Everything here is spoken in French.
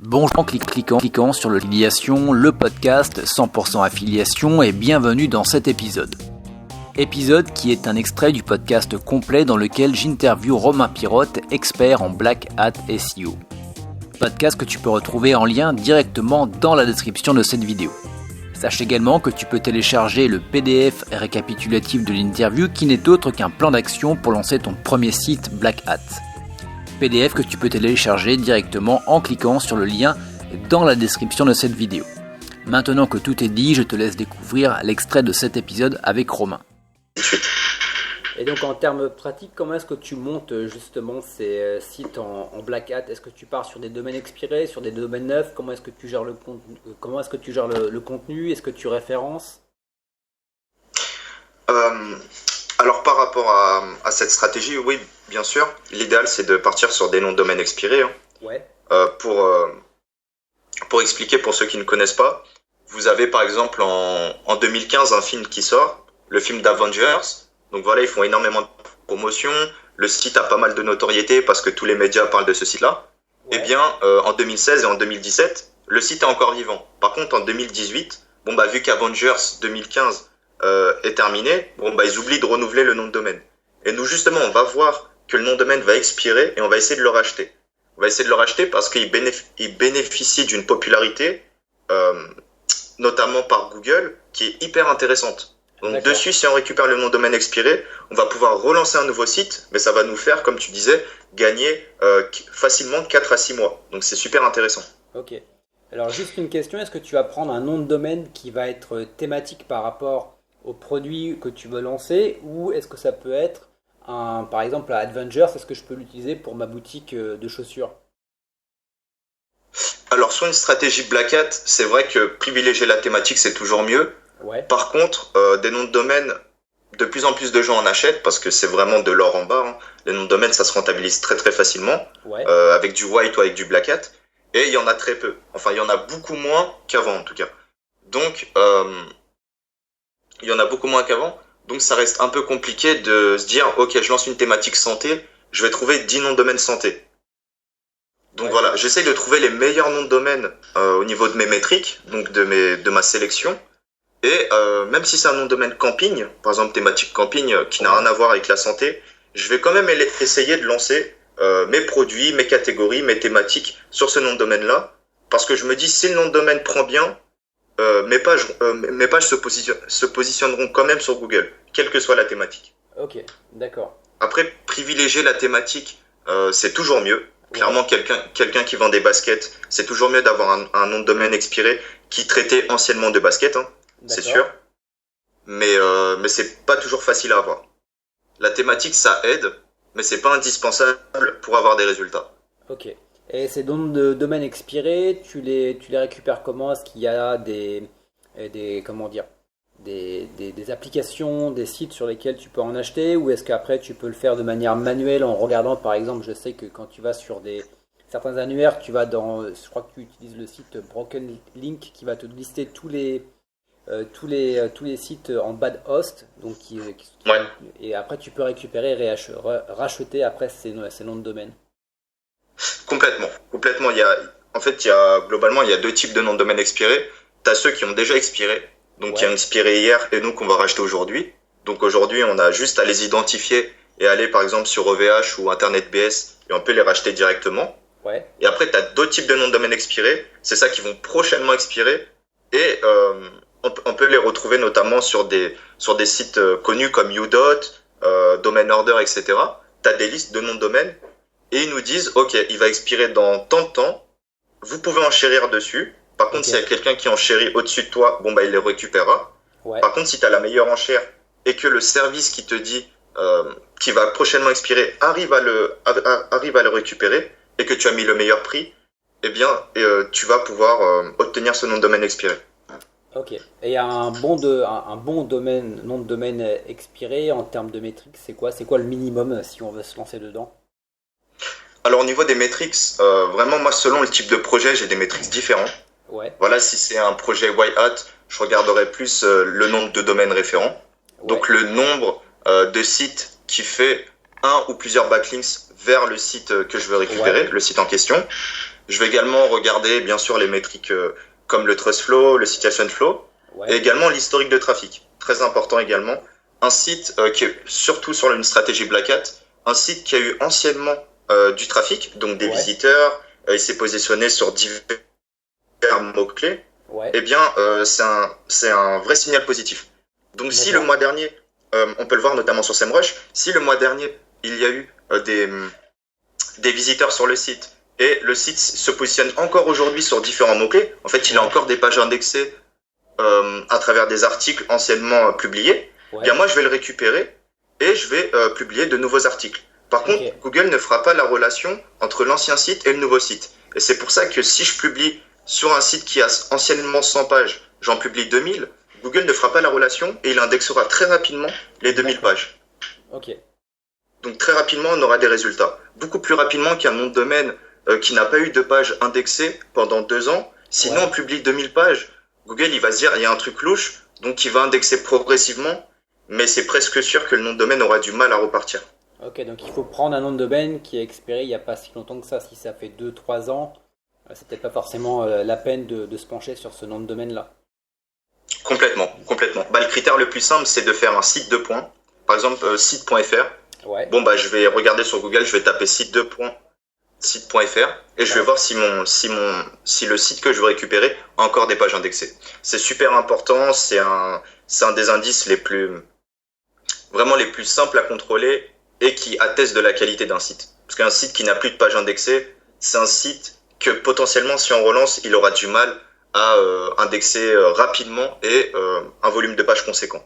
Bonjour, cliquant sur l'affiliation, le podcast 100% affiliation et bienvenue dans cet épisode. Épisode qui est un extrait du podcast complet dans lequel j'interviewe Romain Pirotte, expert en Black Hat SEO. Podcast que tu peux retrouver en lien directement dans la description de cette vidéo. Sache également que tu peux télécharger le PDF récapitulatif de l'interview qui n'est autre qu'un plan d'action pour lancer ton premier site Black Hat. PDF que tu peux télécharger directement en cliquant sur le lien dans la description de cette vidéo. Maintenant que tout est dit, je te laisse découvrir l'extrait de cet épisode avec Romain. Et donc en termes pratiques, comment est-ce que tu montes justement ces sites en Black Hat? Est-ce que tu pars sur des domaines expirés, sur des domaines neufs? Comment est-ce que tu gères le contenu? Est-ce que tu références? Alors par rapport à cette stratégie, oui, bien sûr. L'idéal, c'est de partir sur des noms de domaine expirés. Ouais. Pour expliquer pour ceux qui ne connaissent pas, vous avez par exemple en 2015 un film qui sort, le film d'Avengers. Donc voilà, ils font énormément de promotion. Le site a pas mal de notoriété parce que tous les médias parlent de ce site-là. Ouais. Eh bien, en 2016 et en 2017, le site est encore vivant. Par contre, en 2018, vu qu'Avengers 2015 est terminé, ils oublient de renouveler le nom de domaine. Et nous, justement, on va voir que le nom de domaine va expirer et on va essayer de le racheter. On va essayer de le racheter parce qu'il bénéficie d'une popularité, notamment par Google, qui est hyper intéressante. Donc D'accord. Dessus, si on récupère le nom de domaine expiré, on va pouvoir relancer un nouveau site, mais ça va nous faire, comme tu disais, gagner facilement 4 à 6 mois. Donc c'est super intéressant. Ok. Alors juste une question, est-ce que tu vas prendre un nom de domaine qui va être thématique par rapport au produit que tu veux lancer, ou est-ce que ça peut être par exemple à Avengers, est-ce que je peux l'utiliser pour ma boutique de chaussures? Alors sur une stratégie Black Hat, c'est vrai que privilégier la thématique c'est toujours mieux. Ouais. Par contre, des noms de domaine, de plus en plus de gens en achètent parce que c'est vraiment de l'or en barre. Les noms de domaine, ça se rentabilise très très facilement, ouais. Avec du white ou avec du Black Hat. Et il y en a très peu. Enfin, il y en a beaucoup moins qu'avant en tout cas. Donc, il y en a beaucoup moins qu'avant. Donc, ça reste un peu compliqué de se dire, ok, je lance une thématique santé, je vais trouver 10 noms de domaine santé. Donc ouais. Voilà, j'essaye de trouver les meilleurs noms de domaine au niveau de mes métriques, donc de ma sélection. Et même si c'est un nom de domaine camping, par exemple thématique camping qui n'a rien à voir avec la santé, je vais quand même essayer de lancer mes produits, mes catégories, mes thématiques sur ce nom de domaine-là. Parce que je me dis, si le nom de domaine prend bien, mes pages se positionneront quand même sur Google, quelle que soit la thématique. Ok, d'accord. Après, privilégier la thématique, c'est toujours mieux. Clairement, quelqu'un qui vend des baskets, c'est toujours mieux d'avoir un nom de domaine expiré qui traitait anciennement de baskets, c'est sûr. Mais c'est pas toujours facile à avoir. La thématique, ça aide, mais c'est pas indispensable pour avoir des résultats. Ok. Et ces noms de domaine expirés, tu les récupères comment? Est-ce qu'il y a des applications, des sites sur lesquels tu peux en acheter, ou est-ce qu'après tu peux le faire de manière manuelle en regardant, par exemple, je sais que quand tu vas sur certains annuaires, je crois que tu utilises le site Broken Link qui va te lister tous les sites en bad host, donc ouais. Et après tu peux récupérer et racheter après ces noms de domaine. Complètement. Globalement, il y a deux types de noms de domaine expirés. Tu as ceux qui ont déjà expiré, donc qui ont expiré hier et nous qu'on va racheter aujourd'hui. Donc aujourd'hui, on a juste à les identifier et aller par exemple sur OVH ou InternetBS et on peut les racheter directement. Ouais. Et après, tu as d'autres types de noms de domaine expirés. C'est ça qui vont prochainement expirer et on peut les retrouver notamment sur des sites connus comme Udot, Domain Order, etc. Tu as des listes de noms de domaine et ils nous disent, ok, il va expirer dans tant de temps, vous pouvez enchérir dessus. Par contre, s'il y a quelqu'un qui enchérit au-dessus de toi, il les récupérera. Ouais. Par contre, si tu as la meilleure enchère et que le service qui te dit qui va prochainement expirer arrive à le récupérer et que tu as mis le meilleur prix, eh bien, tu vas pouvoir obtenir ce nom de domaine expiré. Ok. Et un bon nom de domaine expiré en termes de métriques, c'est quoi le minimum si on veut se lancer dedans? Alors au niveau des métriques, vraiment moi selon le type de projet, j'ai des métriques différents. Ouais. Voilà, si c'est un projet white hat, je regarderai plus le nombre de domaines référents. Ouais. Donc le nombre de sites qui fait un ou plusieurs backlinks vers le site que je veux récupérer, le site en question. Je vais également regarder, bien sûr, les métriques comme le trust flow, le citation flow, et également l'historique de trafic. Très important également. Un site qui est surtout sur une stratégie Black Hat, un site qui a eu anciennement du trafic, donc des visiteurs, il s'est positionné sur divers mots-clés, eh bien, c'est un vrai signal positif. Donc, si le mois dernier, on peut le voir notamment sur SEMrush, si le mois dernier, il y a eu des visiteurs sur le site et le site se positionne encore aujourd'hui sur différents mots-clés, en fait, il a encore des pages indexées à travers des articles anciennement publiés, eh bien, moi, je vais le récupérer et je vais publier de nouveaux articles. Par contre, Google ne fera pas la relation entre l'ancien site et le nouveau site. Et c'est pour ça que si je publie sur un site qui a anciennement 100 pages, j'en publie 2000, Google ne fera pas la relation et il indexera très rapidement les 2000 pages. Donc très rapidement, on aura des résultats. Beaucoup plus rapidement qu'un nom de domaine qui n'a pas eu de page indexée pendant 2 ans. Sinon, on publie 2000 pages. Google, il va se dire, il y a un truc louche, donc il va indexer progressivement, mais c'est presque sûr que le nom de domaine aura du mal à repartir. Ok, donc il faut prendre un nom de domaine qui est expiré il n'y a pas si longtemps que ça. Si ça fait 2-3 ans, c'est peut-être pas forcément la peine de se pencher sur ce nom de domaine-là. Complètement. Le critère le plus simple, c'est de faire un site 2 points. Par exemple, site.fr. Bon, je vais regarder sur Google, je vais taper site.fr et je vais voir si le site que je veux récupérer a encore des pages indexées. C'est super important, c'est un des indices les plus simples à contrôler et qui atteste de la qualité d'un site. Parce qu'un site qui n'a plus de pages indexées, c'est un site que potentiellement, si on relance, il aura du mal à indexer rapidement et un volume de pages conséquent.